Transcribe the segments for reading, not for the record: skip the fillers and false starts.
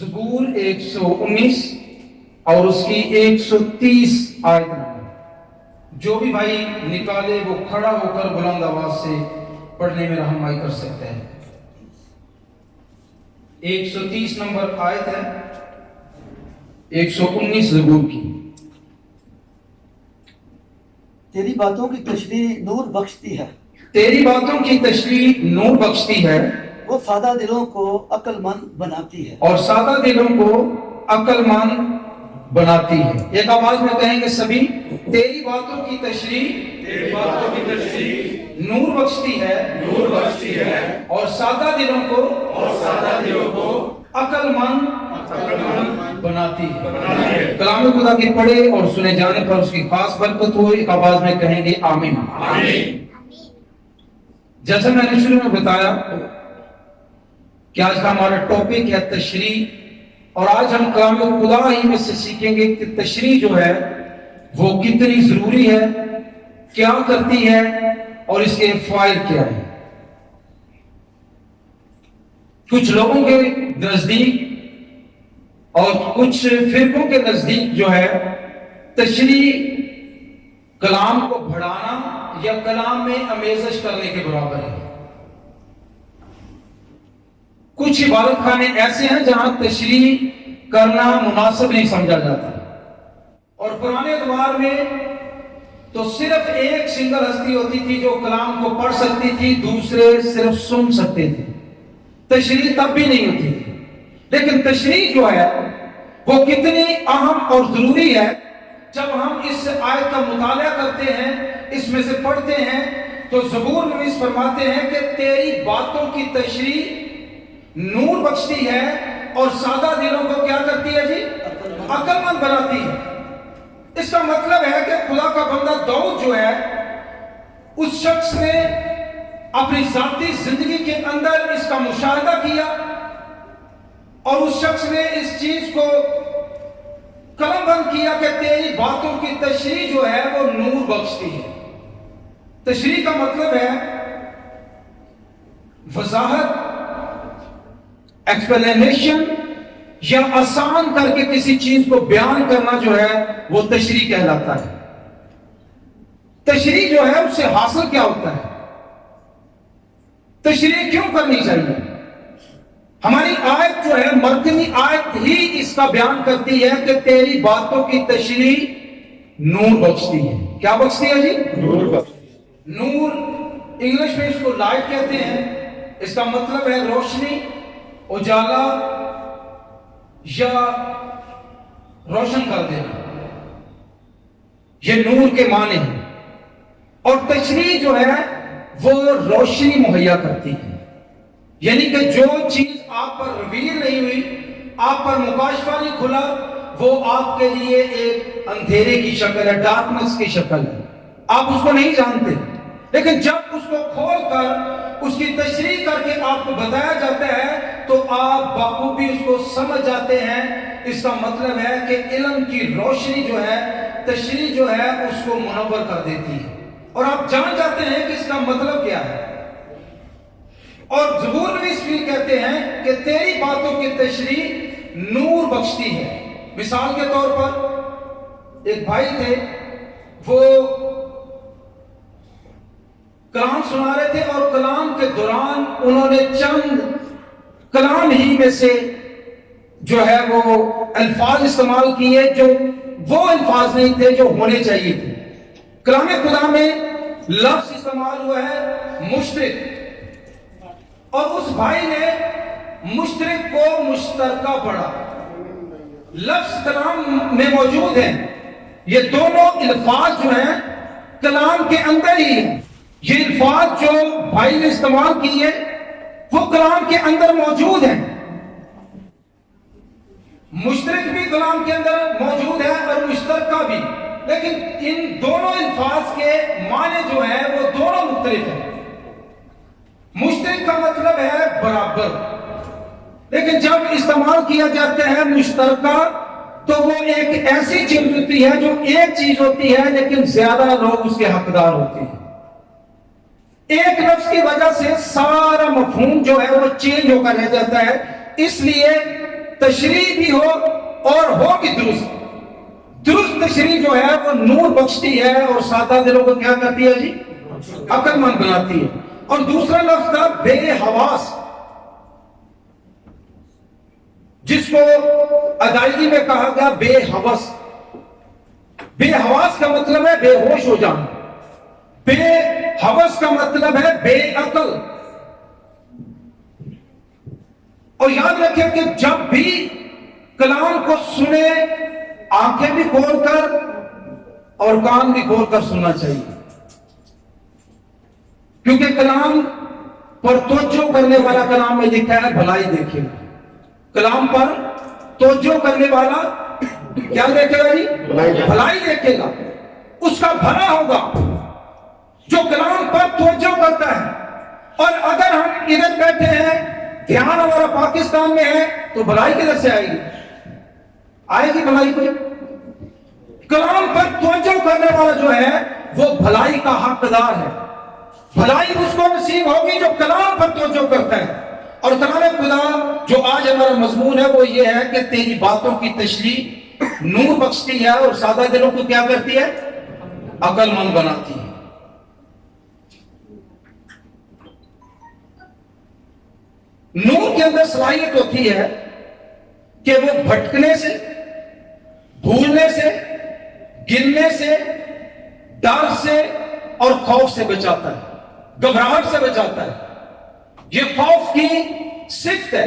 زبور 119 اور اس کی 130 آیت نمبر. جو بھی بھائی نکالے وہ کھڑا ہو کر بلند آواز سے پڑھنے میں رہنمائی کر سکتے ہیں. 130 نمبر آیت ہے 119 زبور کی. تیری باتوں کی تشریح نور بخشتی ہے. تیری باتوں کی تشریح نور بخشتی ہے. وہ سادہ دلوں کو عقل مند بناتی ہے. اور سادہ دلوں کو عقل مند بناتی ہے. ایک آواز میں کہیں گے سبھی. تیری باتوں کی تشریح نور بخشتی ہے. نور بخشتی ہے. اور سادہ دلوں کو عقل مند بناتی ہے. کلام خدا کی پڑھے اور سنے جانے پر اس کی خاص برکت ہو. ایک آواز میں کہیں گے آمین. جیسا میں نے شروع میں بتایا کہ آج کا ہمارا ٹاپک ہے تشریح، اور آج ہم کلام خدا ہی میں سے سیکھیں گے کہ تشریح جو ہے وہ کتنی ضروری ہے، کیا کرتی ہے اور اس کے فوائد کیا ہیں. کچھ لوگوں کے نزدیک اور کچھ فرقوں کے نزدیک جو ہے تشریح کلام کو بڑھانا یا کلام میں آمیزش کرنے کے برابر ہے. کچھ عبادت خانے ایسے ہیں جہاں تشریح کرنا مناسب نہیں سمجھا جاتا. اور پرانے ادوار میں تو صرف ایک سنگل ہستی ہوتی تھی جو کلام کو پڑھ سکتی تھی، دوسرے صرف سن سکتے تھے. تشریح تب بھی نہیں ہوتی تھی. لیکن تشریح جو ہے وہ کتنی اہم اور ضروری ہے. جب ہم اس آیت کا مطالعہ کرتے ہیں، اس میں سے پڑھتے ہیں، تو زبور نویس فرماتے ہیں کہ تیری باتوں کی تشریح نور بخشتی ہے اور سادہ دلوں کو کیا کرتی ہے جی؟ عقل مند بناتی ہے. اس کا مطلب ہے کہ خدا کا بندہ داؤد جو ہے اس شخص نے اپنی ذاتی زندگی کے اندر اس کا مشاہدہ کیا اور اس شخص نے اس چیز کو قلم بند کیا کہ تیری باتوں کی تشریح جو ہے وہ نور بخشتی ہے. تشریح کا مطلب ہے وضاحت، ایکسپلینیشن، یا آسان کر کے کسی چیز کو بیان کرنا جو ہے وہ تشریح کہلاتا ہے. تشریح جو ہے اس سے حاصل کیا ہوتا ہے؟ تشریح کیوں کرنی چاہیے؟ ہماری آیت جو ہے مرکزی آیت ہی اس کا بیان کرتی ہے کہ تیری باتوں کی تشریح نور بخشتی ہے. کیا بخشتی ہے جی؟ نور بخشتی ہے. نور انگلش میں اس کو لائٹ کہتے ہیں. اس کا مطلب ہے روشنی، اجالا یا روشن کر دینا. یہ نور کے معنی ہیں. اور تشریح جو ہے وہ روشنی مہیا کرتی ہے. یعنی کہ جو چیز آپ پر ریویل نہیں ہوئی، آپ پر مکاشفہ نہیں کھلا، وہ آپ کے لیے ایک اندھیرے کی شکل ہے، ڈارکنس کی شکل ہے. آپ اس کو نہیں جانتے، لیکن جب اس کو کھول کر اس کی تشریح کر کے آپ کو بتایا جاتا ہے تو آپ بخوبی اس کو سمجھ جاتے ہیں. اس کا مطلب ہے کہ علم کی روشنی جو ہے، تشریح جو ہے اس کو منور کر دیتی ہے اور آپ جان جاتے ہیں کہ اس کا مطلب کیا ہے. اور زبور نویس بھی کہتے ہیں کہ تیری باتوں کی تشریح نور بخشتی ہے. مثال کے طور پر ایک بھائی تھے، وہ کلام سنا رہے تھے اور کلام کے دوران انہوں نے چند کلام ہی میں سے جو ہے وہ الفاظ استعمال کیے جو وہ الفاظ نہیں تھے جو ہونے چاہیے تھے. کلام خدا میں لفظ استعمال ہوا ہے مشترک، اور اس بھائی نے مشترک کو مشترکہ پڑھا. لفظ کلام میں موجود ہیں، یہ دونوں الفاظ جو ہیں کلام کے اندر ہی ہیں. یہ الفاظ جو بھائی نے استعمال کیے وہ کلام کے اندر موجود ہیں. مشترک بھی کلام کے اندر موجود ہے اور مشترکہ بھی، لیکن ان دونوں الفاظ کے معنی جو ہیں وہ دونوں مختلف ہیں. مشترک کا مطلب ہے برابر، لیکن جب استعمال کیا جاتا ہے مشترکہ تو وہ ایک ایسی چیز ہوتی ہے جو ایک چیز ہوتی ہے لیکن زیادہ لوگ اس کے حقدار ہوتے ہیں. ایک لفظ کی وجہ سے سارا مفہوم جو ہے وہ چینج ہو کر رہ جاتا ہے. اس لیے تشریح بھی ہو اور ہو بھی درست تشریح جو ہے وہ نور بخشتی ہے اور سادہ دلوں کو کیا کرتی ہے جی؟ عقل مند بناتی ہے. اور دوسرا لفظ تھا بے حواس، جس کو ادائیگی میں کہا گیا بے حوث. بے حواس کا مطلب ہے بے ہوش ہو جانا، بے حوث کا مطلب ہے بے عقل. اور یاد رکھیں کہ جب بھی کلام کو سنے آنکھیں بھی کھول کر اور کان بھی کھول کر سننا چاہیے، کیونکہ کلام پر توجہ کرنے والا کلام میں لکھا ہے بھلائی دیکھے گا. کلام پر توجہ کرنے والا کیا دیکھے گا جی؟ بھلائی دیکھے گا، اس کا بھلا ہوگا جو کلام پر توجہ کرتا ہے. اور اگر ہم ادھر بیٹھے ہیں، دھیان ہمارا پاکستان میں ہے، تو بھلائی کدھر سے آئے گی؟ آئے گی بھلائی کوئی؟ کلام پر توجہ کرنے والا جو ہے وہ بھلائی کا حقدار ہے. بھلائی اس کو نصیب ہوگی جو کلام پر توجہ کرتا ہے. اور کلام خدا جو آج ہمارا مضمون ہے وہ یہ ہے کہ تیری باتوں کی تشریح نور بخشتی ہے اور سادہ دلوں کو کیا کرتی ہے؟ عقل مند بناتی ہے. نور کے اندر صلاحیت ہوتی ہے کہ وہ بھٹکنے سے، بھولنے سے، گرنے سے، ڈر سے اور خوف سے بچاتا ہے، گھبراہٹ سے بچاتا ہے. یہ خوف کی صفت ہے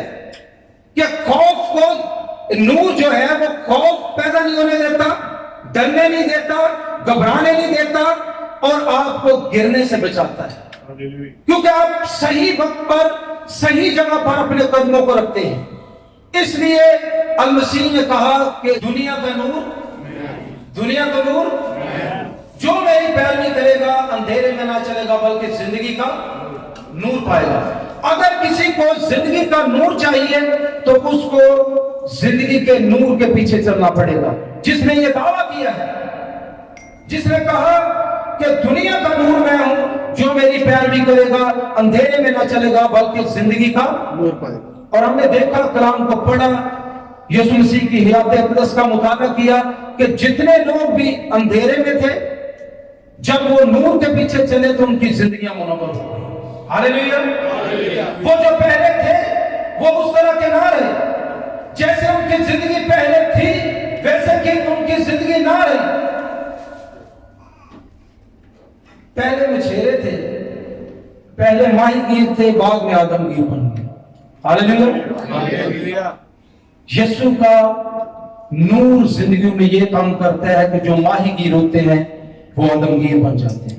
کہ خوف کو نور جو ہے وہ خوف پیدا نہیں ہونے دیتا، ڈرنے نہیں دیتا، گھبرانے نہیں دیتا اور آپ کو گرنے سے بچاتا ہے. کیونکہ آپ صحیح وقت پر صحیح جگہ پر اپنے قدموں کو رکھتے ہیں. اس لیے المسیح نے کہا کہ دنیا کا نور جو میری پیروی کرے گا اندھیرے میں نہ چلے گا بلکہ زندگی کا نور پائے گا. اگر کسی کو زندگی کا نور چاہیے تو اس کو زندگی کے نور کے پیچھے چلنا پڑے گا. جس نے یہ دعویٰ کیا ہے، جس نے کہا کہ دنیا کا نور میں ہوں، جو میری پیروی کرے گا اندھیرے میں نہ چلے گا بلکہ زندگی کا نور پائے گا. اور ہم نے دیکھا، کلام کو پڑھا، یسوع مسیح کی حیات اقدس کا مطالعہ کیا کہ جتنے لوگ بھی اندھیرے میں تھے، جب وہ نور کے پیچھے چلے تو ان کی زندگیاں منور ہو گئی. ہاللیلویہ. وہ جو پہلے تھے وہ اس طرح کے نہ رہے، جیسے ان کی زندگی پہلے تھی ویسے کہ ان کی زندگی نہ رہی. پہلے مچھیرے تھے، پہلے ماہی گیر تھے، بعد میں آدم گیر بن گئے. ہاللیلویہ. یسوع کا نور زندگیوں میں یہ کام کرتا ہے کہ جو ماہی گیر ہوتے ہیں وہ آدم گیر بن جاتے ہیں.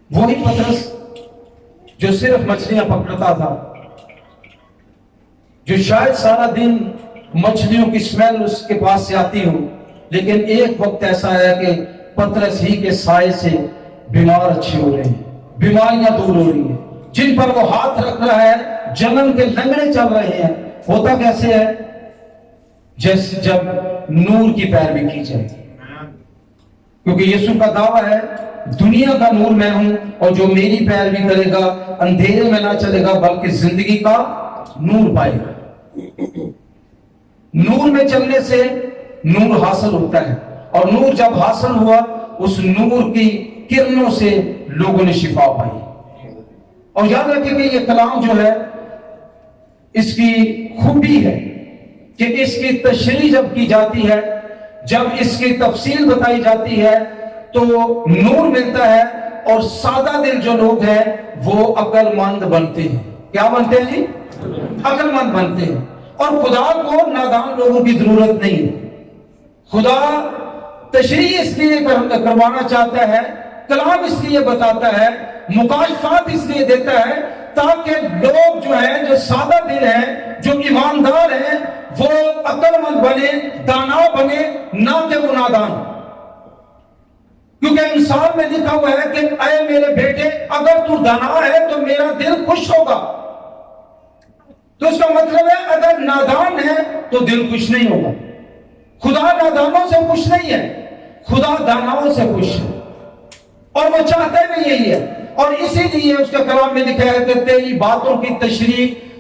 وہی پترس جو صرف مچھلیاں پکڑتا تھا، جو شاید سارا دن مچھلیوں کی سمیل اس کے پاس سے آتی ہو، لیکن ایک وقت ایسا ہے کہ پترس ہی کے سائے سے بیمار اچھے ہو رہے ہیں، بیماریاں دور ہو رہی ہیں. جن پر وہ ہاتھ رکھ رہا ہے جنم کے لنگڑے چل رہے ہیں. ہوتا کیسے ہے؟ جیسے جب نور کی پیروی کی جائے. کیونکہ یسوع کا دعویٰ ہے دنیا کا نور میں ہوں اور جو میری پیروی کرے گا اندھیرے میں نہ چلے گا بلکہ زندگی کا نور پائے گا. نور میں چلنے سے نور حاصل ہوتا ہے، اور نور جب حاصل ہوا اس نور کی کرنوں سے لوگوں نے شفا پائی. اور یاد رکھیں کہ یہ کلام جو ہے اس کی خوبی ہے کہ اس کی تشریح جب کی جاتی ہے، جب اس کی تفصیل بتائی جاتی ہے تو نور ملتا ہے اور سادہ دل جو لوگ ہیں وہ عقل مند بنتے ہیں. کیا بنتے ہیں جی؟ عقل مند بنتے ہیں. اور خدا کو نادان لوگوں کی ضرورت نہیں ہے. خدا تشریح اس لیے کروانا چاہتا ہے، کلام اس لیے بتاتا ہے، مکاشفات اس لیے دیتا ہے تاکہ لوگ جو ہیں، جو سادہ دل ہیں، جو ایماندار ہیں، وہ عقل مند بنے، دانا بنے، نہ کہ وہ نادان. کیونکہ انسان میں لکھا ہوا ہے کہ اے میرے بیٹے اگر تو دانا ہے تو میرا دل خوش ہوگا. تو اس کا مطلب ہے اگر نادان ہے تو دل خوش نہیں ہوگا. خدا نادانوں سے خوش نہیں ہے، خدا داناؤں سے خوش ہے، اور وہ چاہتے بھی یہی ہے. اور اسی لیے اس کے کلام میں لکھا ہے کہ تیری باتوں کی تشریح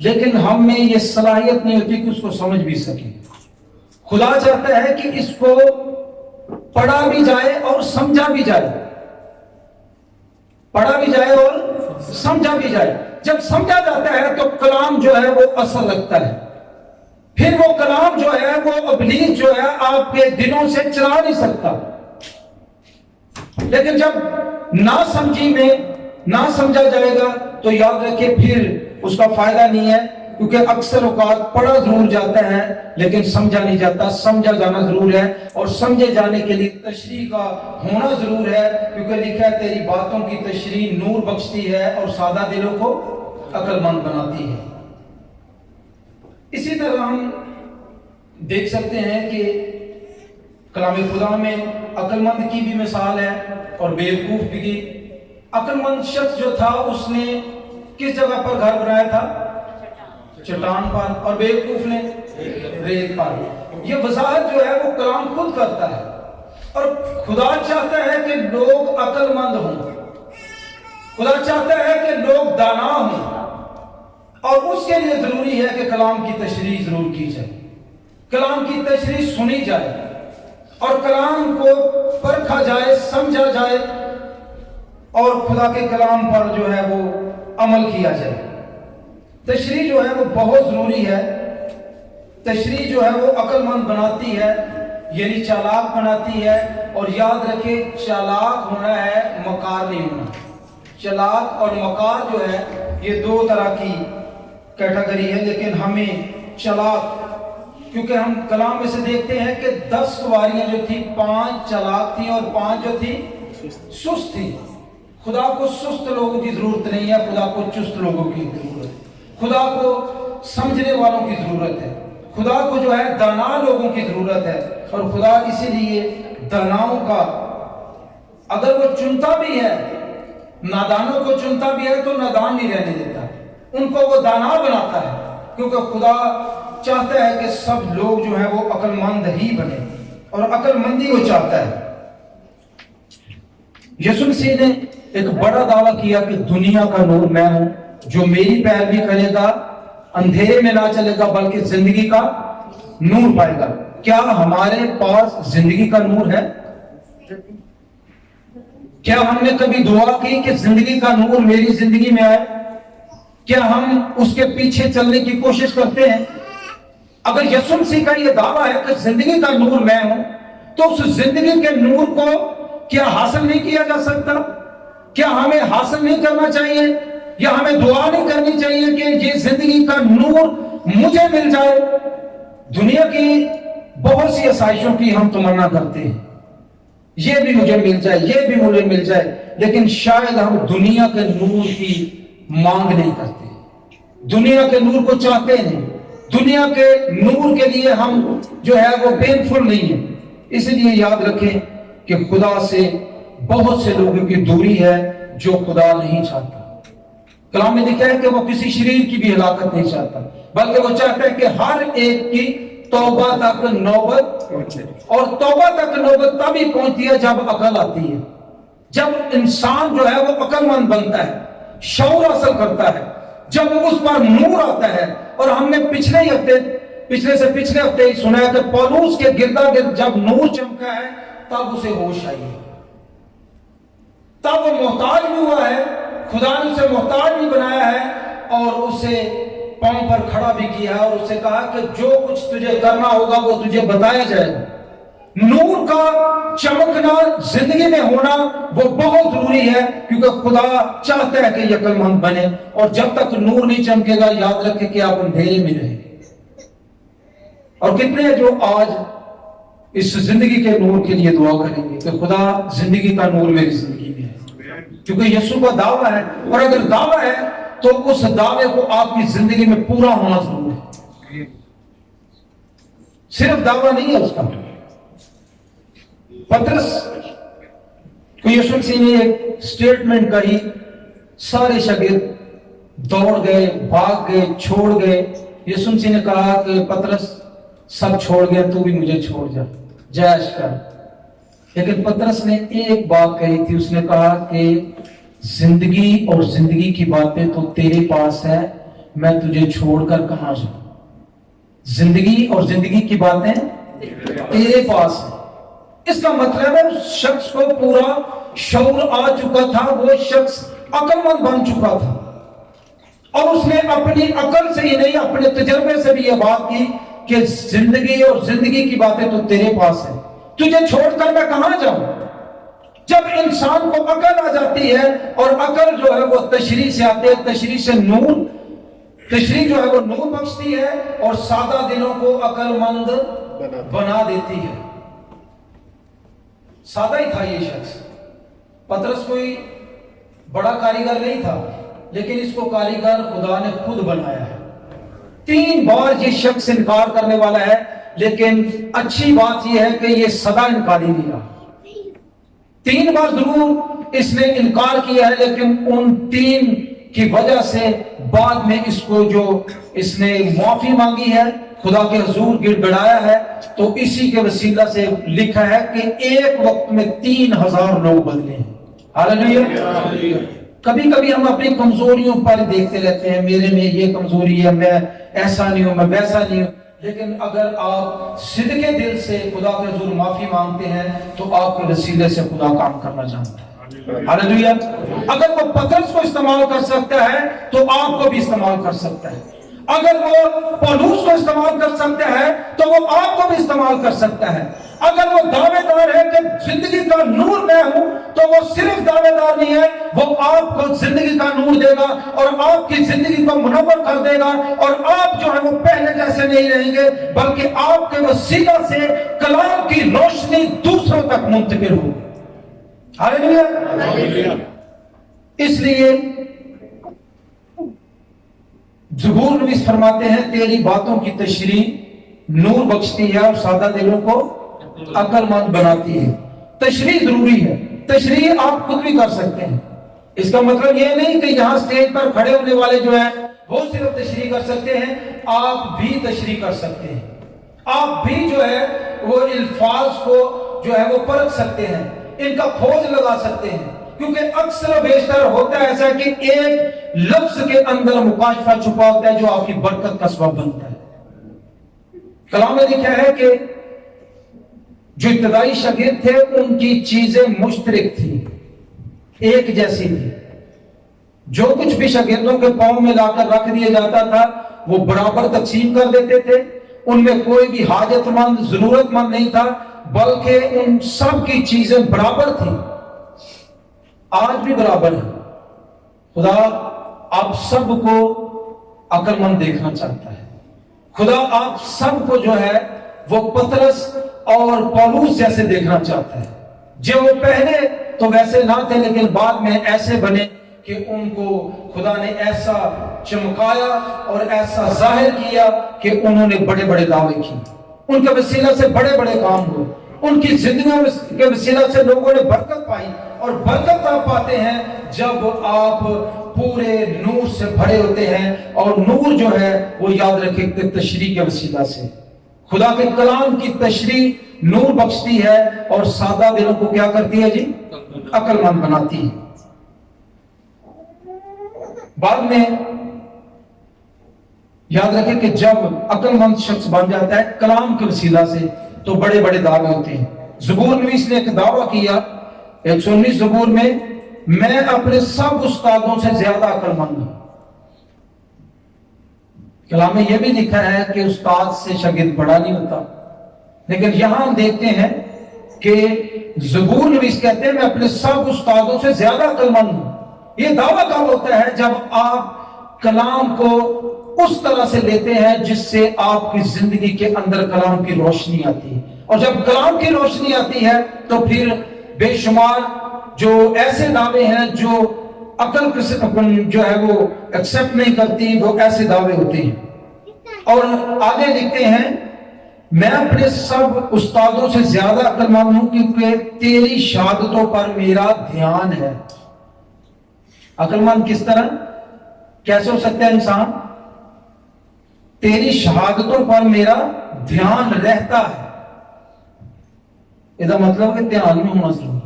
لیکن ہم میں یہ صلاحیت نہیں ہوتی کہ اس کو سمجھ بھی سکیں. خدا چاہتا ہے کہ اس کو پڑھا بھی جائے اور سمجھا بھی جائے. پڑھا بھی جائے اور سمجھا بھی جائے. جب سمجھا جاتا ہے تو کلام جو ہے وہ اثر رکھتا ہے. پھر وہ کلام جو ہے وہ ابلیس جو ہے آپ کے دلوں سے چلا نہیں سکتا. لیکن جب نہ سمجھی میں نہ سمجھا جائے گا تو یاد رکھیں پھر اس کا فائدہ نہیں ہے، کیونکہ اکثر اوقات پڑھا ضرور جاتا ہے لیکن سمجھا نہیں جاتا. سمجھا جانا ضرور ہے اور سمجھے جانے کے لیے تشریح کا ہونا ضرور ہے، کیونکہ لکھا ہے تیری باتوں کی تشریح نور بخشتی ہے اور سادہ دلوں کو عقل مند بناتی ہے. اسی طرح ہم دیکھ سکتے ہیں کہ کلام خدا میں عقل مند کی بھی مثال ہے اور بیوقوف بھی کی. عقل مند شخص جو تھا اس نے کس جگہ پر گھر بنایا تھا؟ چٹان پر. اور بیوقوف نے ریت پر. یہ وضاحت جو ہے وہ کلام خود کرتا ہے. اور خدا چاہتا ہے کہ لوگ عقل مند ہوں. خدا چاہتا ہے کہ لوگ دانا ہوں، اور اس کے لیے ضروری ہے کہ کلام کی تشریح ضرور کی جائے، کلام کی تشریح سنی جائے اور کلام کو پرکھا جائے، سمجھا جائے اور خدا کے کلام پر جو ہے وہ عمل کیا جائے. تشریح جو ہے وہ بہت ضروری ہے. تشریح جو ہے وہ عقل مند بناتی ہے، یعنی چالاک بناتی ہے. اور یاد رکھیں چالاک ہونا ہے، مکار نہیں ہونا. چالاک اور مکار جو ہے یہ دو طرح کی کیٹیگری ہے. لیکن ہمیں چالاک، کیونکہ ہم کلام میں سے دیکھتے ہیں کہ 10 سواریاں جو تھی 5 چالاک تھیں اور 5 جو تھی سست تھی. خدا کو سست لوگوں کی ضرورت نہیں ہے، خدا کو چست لوگوں کی ضرورت ہے. خدا کو سمجھنے والوں کی ضرورت ہے. خدا کو جو ہے دانا لوگوں کی ضرورت ہے. اور خدا اسی لیے داناؤں کا اگر وہ چنتا بھی ہے، نادانوں کو چنتا بھی ہے تو نادان نہیں رہنے دیتا، ان کو وہ دانا بناتا ہے. کیونکہ خدا چاہتا ہے کہ سب لوگ جو ہیں وہ عقل مند ہی بنے، اور عقل مندی وہ چاہتا ہے. یسوع مسیح نے ایک بڑا دعویٰ کیا کہ دنیا کا نور میں ہوں، جو میری پیروی کرے گا اندھیرے میں نہ چلے گا بلکہ زندگی کا نور پائے گا. کیا ہمارے پاس زندگی کا نور ہے؟ کیا ہم نے کبھی دعا کی کہ زندگی کا نور میری زندگی میں آئے؟ کیا ہم اس کے پیچھے چلنے کی کوشش کرتے ہیں؟ اگر یسوع مسیح کا یہ دعویٰ ہے کہ زندگی کا نور میں ہوں، تو اس زندگی کے نور کو کیا حاصل نہیں کیا جا سکتا؟ کیا ہمیں حاصل نہیں کرنا چاہیے، یا ہمیں دعا نہیں کرنی چاہیے کہ یہ زندگی کا نور مجھے مل جائے؟ دنیا کی بہت سی آسائشوں کی ہم تمنا کرتے ہیں، یہ بھی مجھے مل جائے، یہ بھی مجھے مل جائے، لیکن شاید ہم دنیا کے نور کی مانگ نہیں کرتے، دنیا کے نور کو چاہتے نہیں، دنیا کے نور کے لیے ہم جو ہے وہ پینفل نہیں ہیں. اس لیے یاد رکھیں کہ خدا سے بہت سے لوگوں کی دوری ہے جو خدا نہیں چاہتا. کلام میں لکھا ہے کہ وہ کسی شریر کی بھی ہلاکت نہیں چاہتا، بلکہ وہ چاہتا ہے کہ ہر ایک کی توبہ تک نوبت، اور توبہ تک نوبت تبھی پہنچتی ہے جب عقل آتی ہے، جب انسان جو ہے وہ عقل مند بنتا ہے، شعور حاصل کرتا ہے، جب اس پر نور آتا ہے. اور ہم نے پچھلے ہفتے ہی سنا ہے کہ پولوس کے گردا گرد جب نور چمکا ہے تب اسے ہوش آئی ہے، تب وہ محتاج بھی ہوا ہے، خدا نے اسے محتاج بھی بنایا ہے اور اسے پاؤں پر کھڑا بھی کیا ہے اور اسے کہا کہ جو کچھ تجھے کرنا ہوگا وہ تجھے بتایا جائے گا. نور کا چمکنا زندگی میں ہونا وہ بہت ضروری ہے، کیونکہ خدا چاہتا ہے کہ یہ عقل مند بنے. اور جب تک نور نہیں چمکے گا یاد رکھیں کہ آپ اندھیرے میں رہیں گے. اور کتنے ہیں جو آج اس زندگی کے نور کے لیے دعا کریں گے کہ خدا زندگی کا نور میری زندگی میں ہے، کیونکہ یسوع کا دعویٰ ہے. اور اگر دعویٰ ہے تو اس دعوے کو آپ کی زندگی میں پورا ہونا ضرور ہے، صرف دعویٰ نہیں ہے اس کا. پترس کو یسوع مسیح نے ایک سٹیٹمنٹ کہی، سارے شاگرد دوڑ گئے، بھاگ گئے، چھوڑ گئے. یسوع مسیح نے کہا کہ پترس سب چھوڑ گیا، تو بھی مجھے چھوڑ جا، جائش کر. لیکن پترس نے ایک بات کہی تھی، اس نے کہا کہ زندگی اور زندگی کی باتیں تو تیرے پاس ہے، میں تجھے چھوڑ کر کہاں جاؤں. زندگی اور زندگی کی باتیں تیرے پاس ہیں. اس کا مطلب ہے اس شخص کو پورا شعور آ چکا تھا, وہ شخص عقل مند بن چکا تھا, اور اس نے اپنی عقل سے ہی نہیں اپنے تجربے سے بھی یہ بات کی کہ زندگی اور زندگی کی باتیں تو تیرے پاس ہیں, تجھے چھوڑ کر میں کہاں جاؤں. جب انسان کو عقل آ جاتی ہے, اور عقل جو ہے وہ تشریح سے آتی ہے, تشریح سے نور, تشریح جو ہے وہ نور بخشتی ہے اور سادہ دلوں کو عقل مند بنا دیتی ہے. سادہ ہی تھا یہ شخص. پطرس کوئی بڑا کاریگر نہیں تھا, لیکن اس کو کاریگر خدا نے خود بنایا ہے. 3 بار یہ شخص انکار کرنے والا ہے, لیکن اچھی بات یہ ہے کہ یہ سدا انکاری نہیں رہا. 3 بار ضرور اس نے انکار کیا ہے, لیکن ان 3 کی وجہ سے بعد میں اس کو جو اس نے معافی مانگی ہے, خدا کے حضور گڑ گڑایا ہے, تو اسی کے وسیلہ سے لکھا ہے کہ ایک وقت میں 3000 لوگ بدلے ہیں. ہاللیلویہ. کبھی کبھی ہم اپنی کمزوریوں پر دیکھتے رہتے ہیں, میرے میں یہ کمزوری ہے, میں ایسا نہیں ہوں, میں ویسا نہیں ہوں. لیکن اگر آپ صدقے دل سے خدا کے حضور معافی مانگتے ہیں تو آپ کے وسیلے سے خدا کام کرنا جانتا ہے. ہاللیلویہ. اگر وہ پطرس کو استعمال کر سکتا ہے تو آپ کو بھی استعمال کر سکتا ہے. اگر وہ پولوس کو استعمال کر سکتا ہے تو وہ آپ کو بھی استعمال کر سکتا ہے. اگر وہ دعوے دار ہے کہ زندگی کا نور میں ہوں, تو وہ صرف دعوے دار نہیں ہے, وہ آپ کو زندگی کا نور دے گا اور آپ کی زندگی کو منور کر دے گا, اور آپ جو ہے وہ پہلے جیسے نہیں رہیں گے, بلکہ آپ کے وسیلہ سے کلام کی روشنی دوسروں تک منتقل ہوگی. ہاللیلویہ. اس لیے زبور نویس فرماتے ہیں تیری باتوں کی تشریح نور بخشتی ہے اور سادہ دلوں کو عقل مند بناتی ہے. تشریح ضروری ہے. تشریح آپ خود بھی کر سکتے ہیں. اس کا مطلب یہ نہیں کہ یہاں سٹیج پر کھڑے ہونے والے جو ہیں وہ صرف تشریح کر سکتے ہیں, آپ بھی تشریح کر سکتے ہیں. آپ بھی جو ہے وہ الفاظ کو جو ہے وہ پرکھ سکتے ہیں, ان کا کھوج لگا سکتے ہیں, کیونکہ اکثر و بیشتر ہوتا ہے ایسا کہ ایک لفظ کے اندر مکاشفہ چھپا ہوتا ہے جو آپ کی برکت کا سبب بنتا ہے. کلام میں لکھا ہے کہ جو ابتدائی شاگرد تھے ان کی چیزیں مشترک تھی, ایک جیسی تھی. جو کچھ بھی شاگردوں کے پاؤں میں لا کر رکھ دیا جاتا تھا وہ برابر تقسیم کر دیتے تھے. ان میں کوئی بھی حاجت مند ضرورت مند نہیں تھا, بلکہ ان سب کی چیزیں برابر تھیں. آج بھی برابر ہے. خدا آپ سب کو عقل مند دیکھنا چاہتا ہے. خدا آپ سب کو جو ہے وہ پطرس اور پولوس جیسے دیکھنا چاہتا ہے, جو وہ پہلے تو ویسے نہ تھے لیکن بعد میں ایسے بنے کہ ان کو خدا نے ایسا چمکایا اور ایسا ظاہر کیا کہ انہوں نے بڑے بڑے دعوے کیے, ان کے وسیلہ سے بڑے بڑے کام ہوئے, ان کی زندگیوں کے وسیلہ سے لوگوں نے برکت پائی. اور برکت آپ پاتے ہیں جب آپ پورے نور سے بھرے ہوتے ہیں, اور نور جو ہے وہ یاد رکھیں کہ تشریح کے وسیلہ سے خدا کے کلام کی تشریح نور بخشتی ہے اور سادہ دلوں کو کیا کرتی ہے جی, عقل مند بناتی ہے. بعد میں یاد رکھیں کہ جب عقل مند شخص بن جاتا ہے کلام کے وسیلہ سے تو بڑے بڑے دعوے ہوتے ہیں. زبور نویس نے ایک دعویٰ کیا 119 زبور میں اپنے سب استادوں سے زیادہ عقل مند ہوں. کلام میں یہ بھی لکھا ہے کہ استاد سے شاگرد بڑا نہیں ہوتا, لیکن یہاں ہم دیکھتے ہیں کہ زبور نویس کہتے ہیں میں اپنے سب استادوں سے زیادہ عقل مند ہوں. یہ دعویٰ کب ہوتا ہے جب آپ کلام کو اس طرح سے لیتے ہیں جس سے آپ کی زندگی کے اندر کلام کی روشنی آتی ہے, اور جب کلام کی روشنی آتی ہے تو پھر بے شمار جو ایسے دعوے ہیں جو عقل جو ہے وہ ایکسپٹ نہیں کرتی, وہ ایسے دعوے ہوتے ہیں. اور آگے لکھتے ہیں میں اپنے سب استادوں سے زیادہ عقل مند ہوں کیونکہ تیری شہادتوں پر میرا دھیان ہے. عقل مند کس طرح کیسے ہو سکتا ہے انسان؟ تیری شہادتوں پر میرا دھیان رہتا ہے. یہ مطلب کہ دھیان میں ہونا ضروری.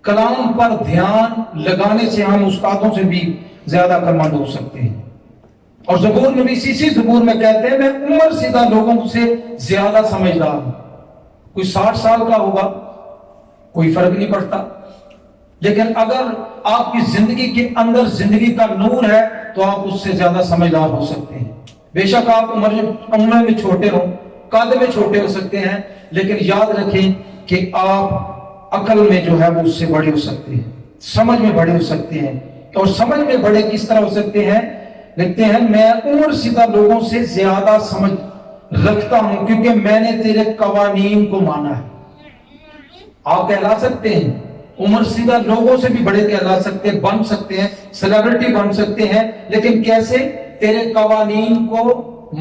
کلام پر دھیان لگانے سے ہم استادوں سے بھی زیادہ عقل مند ہو سکتے ہیں. اور زبور نبی اسی زبور میں کہتے ہیں میں عمر سیدھا لوگوں سے زیادہ سمجھدار ہوں. کوئی 60 سال کا ہوگا کوئی فرق نہیں پڑتا، لیکن اگر آپ کی زندگی کے اندر زندگی کا نور ہے تو آپ اس سے زیادہ سمجھدار ہو سکتے ہیں. بے شک آپ عمر میں چھوٹے ہوں، قد میں چھوٹے ہو سکتے ہیں، لیکن یاد رکھیں کہ آپ عقل میں جو ہے وہ اس سے بڑے ہو سکتے ہیں، سمجھ میں بڑے ہو سکتے ہیں. اور سمجھ میں بڑے کس طرح ہو سکتے ہیں؟ لکھتے ہیں میں عمر سیدھا لوگوں سے زیادہ سمجھ رکھتا ہوں کیونکہ میں نے تیرے قوانین کو مانا ہے. آپ کہلا سکتے ہیں، عمر سیدھا لوگوں سے بھی بڑے کہلا سکتے ہیں، بن سکتے ہیں، سیلیبریٹی بن سکتے ہیں، لیکن کیسے؟ تیرے قوانین کو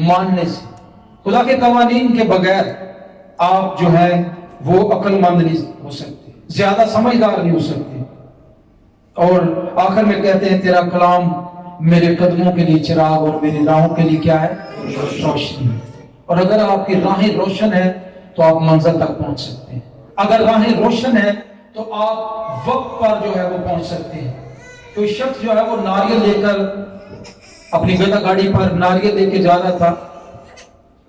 ماننے سے. خدا کے قوانین کے بغیر آپ جو ہے وہ عقل مند نہیں ہو سکتے، زیادہ سمجھدار نہیں ہو سکتے. اور آخر میں کہتے ہیں تیرا کلام میرے قدموں کے لیے چراغ اور میری راہوں کے لیے کیا ہے؟ روشنی. اور اگر آپ کی راہیں روشن ہے تو آپ منزل تک پہنچ سکتے ہیں. اگر راہیں روشن ہے تو آپ وقت پر جو ہے وہ پہنچ سکتے ہیں. کوئی شخص جو ہے وہ ناریل لے کر اپنی بیٹا گاڑی پر ناریل لے کے جا رہا تھا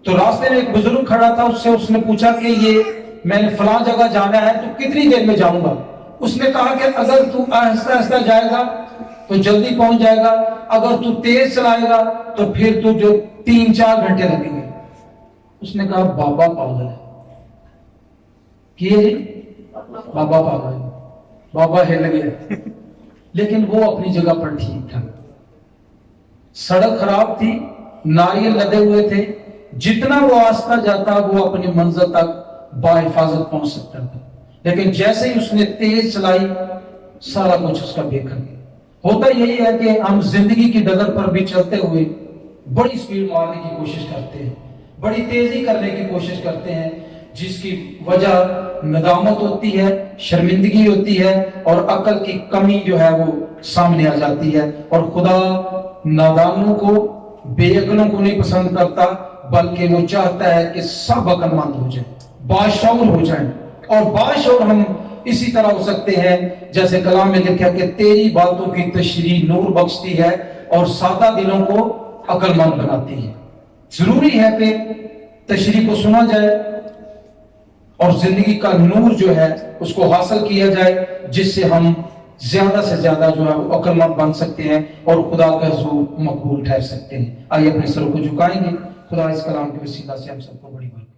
تو راستے میں ایک بزرگ کھڑا تھا، اس نے پوچھا کہ یہ میں نے فلاں جگہ جانا ہے تو کتنی دیر میں جاؤں گا؟ اس نے کہا کہ اگر تو آہستہ آہستہ جائے گا تو جلدی پہنچ جائے گا، اگر تو تیز چلائے گا تو پھر تو جو 3-4 گھنٹے لگیں گے. اس نے کہا بابا پاگل ہے. بابا پاگل ہے، بابا ہل گیا. لیکن وہ اپنی جگہ پر ٹھیک تھا. سڑک خراب تھی، ناریل لدے ہوئے تھے، جتنا وہ آہستہ جاتا وہ اپنی منزل تک باحفاظت پہنچ سکتا تھا. لیکن جیسے ہی اس نے تیز چلائی سارا کچھ اس کا بے کر گیا. ہوتا یہی ہے کہ ہم زندگی کی ڈگر پر بھی چلتے ہوئے بڑی سپیڈ مارنے کی کوشش کرتے ہیں، بڑی تیزی کرنے کی کوشش کرتے ہیں، جس کی وجہ ندامت ہوتی ہے، شرمندگی ہوتی ہے اور عقل کی کمی جو ہے وہ سامنے آ جاتی ہے. اور خدا نادانوں کو، بے عقلوں کو نہیں پسند کرتا، بلکہ وہ چاہتا ہے کہ سب عقل مند ہو جائیں، باشعور ہو جائیں. اور باشعور ہم اسی طرح ہو سکتے ہیں جیسے کلام میں لکھا کہ تیری باتوں کی تشریح نور بخشتی ہے اور سادہ دلوں کو عقل مند بناتی ہے. ضروری ہے کہ تشریح کو سنا جائے اور زندگی کا نور جو ہے اس کو حاصل کیا جائے، جس سے ہم زیادہ سے زیادہ جو ہے وہ عقل مند بن سکتے ہیں اور خدا کے حضور مقبول ٹھہر سکتے ہیں. آئیے اپنے سروں کو جھکائیں گے. خدا اس کلام کے وسیلہ سے ہم سب کو بڑی برکت